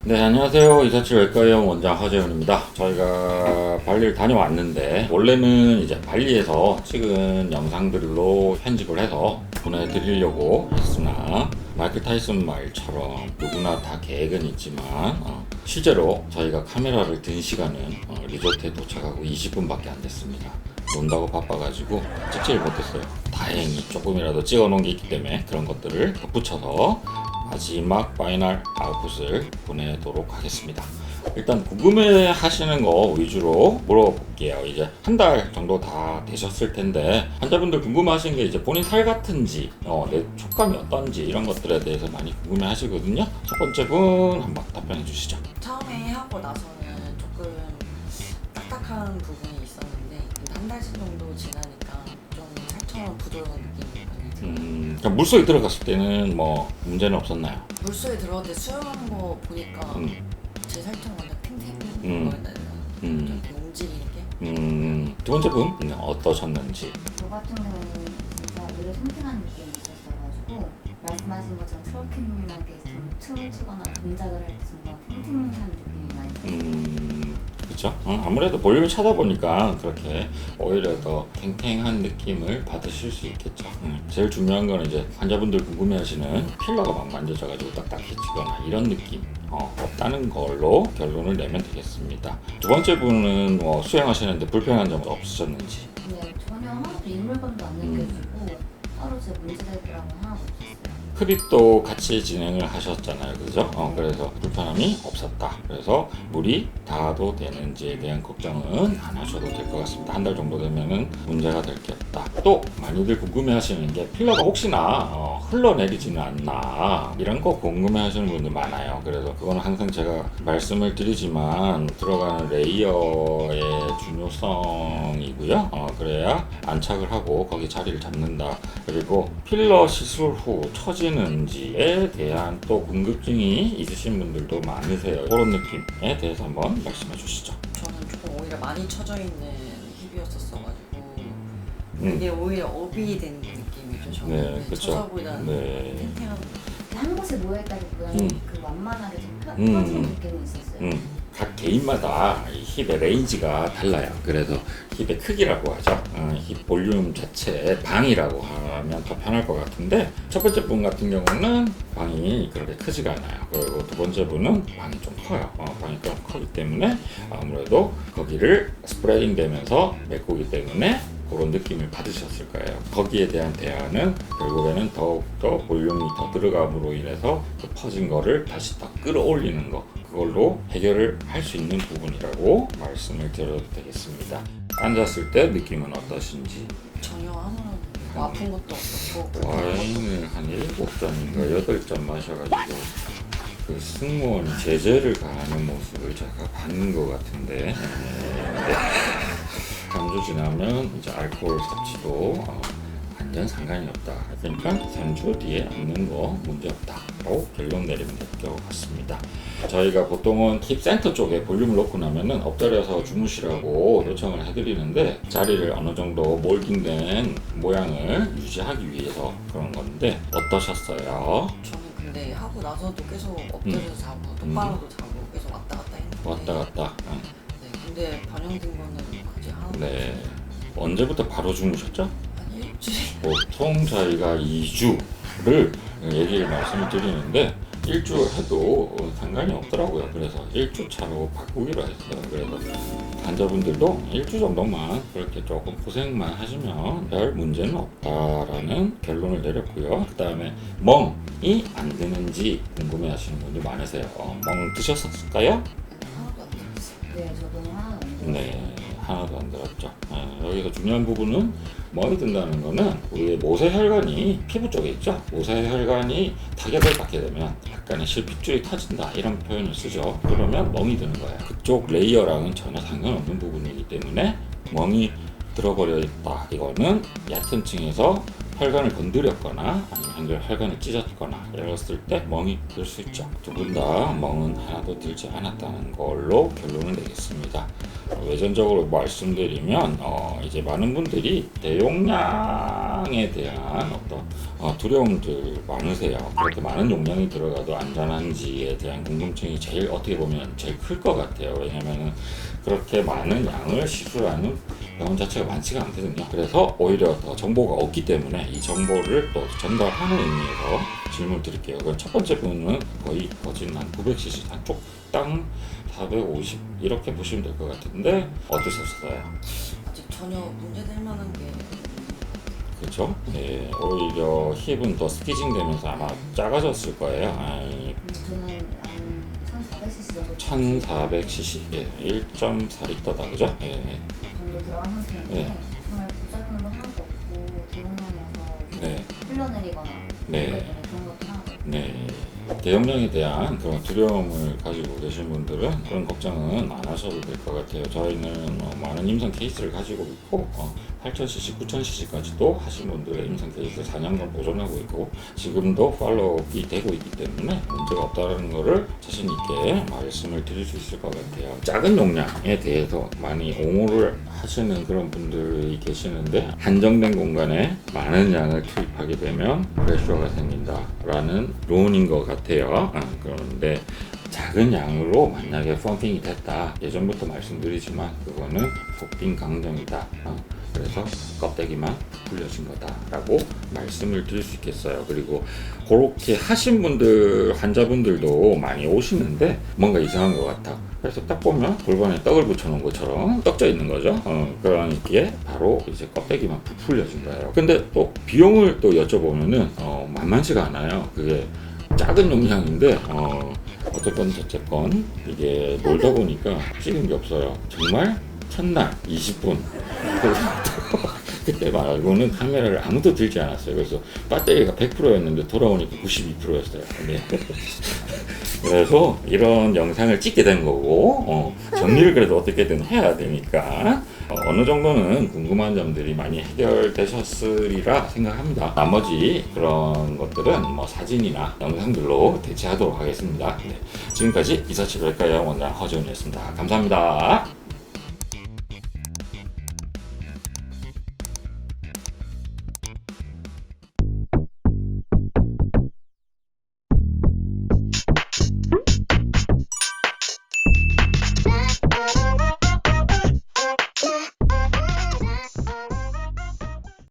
네, 안녕하세요. 247 외과의원 원장 허재훈입니다. 저희가 발리를 다녀왔는데, 원래는 이제 발리에서 찍은 영상들로 편집을 해서 보내드리려고 했으나, 마이클 타이슨 말처럼 누구나 다 계획은 있지만, 실제로 저희가 카메라를 든 시간은 리조트에 도착하고 20분밖에 안 됐습니다. 논다고 바빠가지고 찍지를 못했어요. 다행히 조금이라도 찍어놓은 게 있기 때문에 그런 것들을 덧붙여서 마지막 파이널 아웃풋을 보내도록 하겠습니다. 일단 궁금해 하시는 거 위주로 물어볼게요. 이제 한 달 정도 다 되셨을 텐데 환자분들 궁금해 하시는 게 이제 본인 살 같은지 내 촉감이 어떤지 이런 것들에 대해서 많이 궁금해 하시거든요. 첫 번째 분 한번 답변해 주시죠. 처음에 하고 나서는 조금 딱딱한 부분이 있었는데 한 달 정도 지나니까 좀 살처럼 부드러운 느낌이 많이 들어요. 그럼 물속에 들어갔을 때는 뭐 문제는 없었나요? 물속에 들어갈 때 수영하는 거 보니까 제 살처럼 완전 탱탱 거린다 좀 움직이는 게. 두 번째 분 어떠셨는지. 저 같은 경우는 진짜 오히려 탱탱한 느낌이 있었어가지고 말씀하신 것처럼 트로킹하게 좀 춤을 추거나 동작을 할 때 뭔가 탱탱한 느낌이 많이 들어요. 그렇죠? 아무래도 볼륨을 차다 보니까 그렇게 오히려 더 탱탱한 느낌을 받으실 수 있겠죠. 제일 중요한 거는 이제 환자분들 궁금해하시는 필러가 막 만져져가지고 딱딱해지거나 이런 느낌 없다는 걸로 결론을 내면 되겠습니다. 두 번째 분은 수행하시는데 불편한 점은 없으셨는지. 네, 전혀 하나도 인물감도 안 느껴지고 따로 제 문제될 거라고 하나도 없었어요. 흡입도 같이 진행을 하셨잖아요. 그죠? 그래서 불편함이 없었다. 그래서 물이 닿아도 되는지에 대한 걱정은 안 하셔도 될 것 같습니다. 한 달 정도 되면은 문제가 될 게 없다. 또 많이들 궁금해 하시는 게 필러가 혹시나 흘러내리지는 않나 이런 거 궁금해 하시는 분들 많아요. 그래서 그거는 항상 제가 말씀을 드리지만 들어가는 레이어의 중요성이고요. 그래야 안착을 하고 거기 자리를 잡는다. 그리고 필러 시술 후 처지는지에 대한 또 궁금증이 있으신 분들도 많으세요. 그런 느낌에 대해서 한번 말씀해 주시죠. 저는 조금 오히려 많이 처져 있는 힙이었었어가지고 이게 오히려 업이 된 느낌이죠. 저는 네, 그쵸. 처져보다는 네. 탱탱한 한 곳에 모여있다기보다는 그 완만하게 좀 펴진 느낌이 있었어요. 각 개인마다 이 힙의 레인지가 달라요. 그래서 힙의 크기라고 하죠. 힙 볼륨 자체 방이라고 하면 더 편할 것 같은데 첫 번째 분 같은 경우는 방이 그렇게 크지가 않아요. 그리고 두 번째 분은 방이 좀 커요. 방이 좀 크기 때문에 아무래도 거기를 스프레딩 되면서 메꾸기 때문에 그런 느낌을 받으셨을 거예요. 거기에 대한 대안은 결국에는 더욱더 볼륨이 더 들어감으로 인해서 그 퍼진 거를 다시 더 끌어올리는 거, 그걸로 해결을 할 수 있는 부분이라고 말씀을 드려도 되겠습니다. 앉았을 때 느낌은 어떠신지. 전혀 아무런 뭐 아픈 것도 없었고 와인을 한 7잔인가 8잔 마셔가지고 그 승무원이 제재를 가하는 모습을 제가 봤는 것 같은데 잠주 지나면 이제 알코올 섭취도 완전 상관이 없다. 그러니까 3주 뒤에 앉는 거 문제 없다라고 결론 내리면 될 것 같습니다. 저희가 보통은 힙 센터 쪽에 볼륨을 놓고 나면은 엎드려서 주무시라고 요청을 해드리는데 자리를 어느 정도 몰딩된 모양을 유지하기 위해서 그런 건데 어떠셨어요? 저는 근데 하고 나서도 계속 엎드려서 자고 똑바로도 자고 계속 왔다 갔다 했는데 왔다 갔다. 네, 근데 반영된 거는 아직 하나도 네. 언제부터 바로 주무셨죠? 한 일주일 보통 저희가 2주를 얘기를 말씀을 드리는데 1주 해도 상관이 없더라고요. 그래서 1주 차로 바꾸기로 했어요. 그래서 환자분들도 1주 정도만 그렇게 조금 고생만 하시면 별 문제는 없다라는 결론을 내렸고요. 그 다음에 멍이 안 드는지 궁금해 하시는 분들 많으세요. 멍 드셨을까요? 하나도 안 들었어요. 네, 저도 하나도 안 들었어요. 네, 하나도 안 들었죠. 여기서 중요한 부분은 멍이 든다는 거는 우리의 모세혈관이 피부 쪽에 있죠. 모세혈관이 타격을 받게 되면 약간의 실핏줄이 터진다 이런 표현을 쓰죠. 그러면 멍이 드는 거예요. 그쪽 레이어랑은 전혀 상관없는 부분이기 때문에 멍이 들어버려 있다. 이거는 얕은 층에서 혈관을 건드렸거나 아니면 혈관을 찢었거나 이랬을 때 멍이 들 수 있죠. 두 분 다 멍은 하나도 들지 않았다는 걸로 결론을 내겠습니다. 외전적으로 말씀드리면 이제 많은 분들이 대용량에 대한 어떤 두려움들 많으세요. 그렇게 많은 용량이 들어가도 안전한지에 대한 궁금증이 제일 어떻게 보면 제일 클 것 같아요. 왜냐면은 그렇게 많은 양을 시술하는 병원 자체가 많지가 않거든요. 그래서 오히려 더 정보가 없기 때문에 이 정보를 또 전달하는 의미에서 질문 드릴게요. 첫 번째 분은 거의 거진 한 900cc 한 쪽당 450 이렇게 보시면 될 것 같은데 어떠셨어요? 아직 전혀 문제될 만한 게 그렇죠? 예, 오히려 힙은 더 스키징 되면서 아마 작아졌을 거예요. 저는 한 1400cc 정도 1400cc, 예, 1.4L다, 그죠? 예, 정도 들어간 상태인데 네. 정말 부작용도 하나도 없고 대용량이어서 네. 흘러내리거나 네. 그런 것도 하나도 없고 네. 대용량에 대한 그런 두려움을 가지고 계신 분들은 그런 걱정은 안 하셔도 될 것 같아요. 저희는 많은 임상 케이스를 가지고 있고 8000cc, 9000cc까지도 하신 분들의 임상 케이스 4년간 보존하고 있고 지금도 팔로우업이 되고 있기 때문에 문제가 없다는 것을 자신 있게 말씀을 드릴 수 있을 것 같아요. 작은 용량에 대해서 많이 옹호를 하시는 그런 분들이 계시는데 한정된 공간에 많은 양을 투입하게 되면 프레셔가 생긴다라는 론인 것 같아요. 그런데 작은 양으로 만약에 펌핑이 됐다, 예전부터 말씀드리지만 그거는 폭빙 강정이다. 그래서 껍데기만 부풀려진 거다라고 말씀을 드릴 수 있겠어요. 그리고 그렇게 하신 분들, 환자분들도 많이 오시는데 뭔가 이상한 것 같아. 그래서 딱 보면 골반에 떡을 붙여놓은 것처럼 떡져 있는 거죠. 그러니까 바로 이제 껍데기만 부풀려진 거예요. 근데 또 비용을 또 여쭤보면은 만만치가 않아요. 그게 작은 용량인데 어쨌건 저쨌건 이게 놀다 보니까 찍은 게 없어요. 정말 첫날 20분 그때 말고는 카메라를 아무도 들지 않았어요. 그래서 배터리가 100%였는데 돌아오니까 92%였어요. 네. 그래서 이런 영상을 찍게 된 거고 정리를 그래도 어떻게든 해야 되니까 어느 정도는 궁금한 점들이 많이 해결되셨으리라 생각합니다. 나머지 그런 것들은 뭐 사진이나 영상들로 대체하도록 하겠습니다. 네. 지금까지 이사치료외과 원장 허지훈이었습니다. 감사합니다.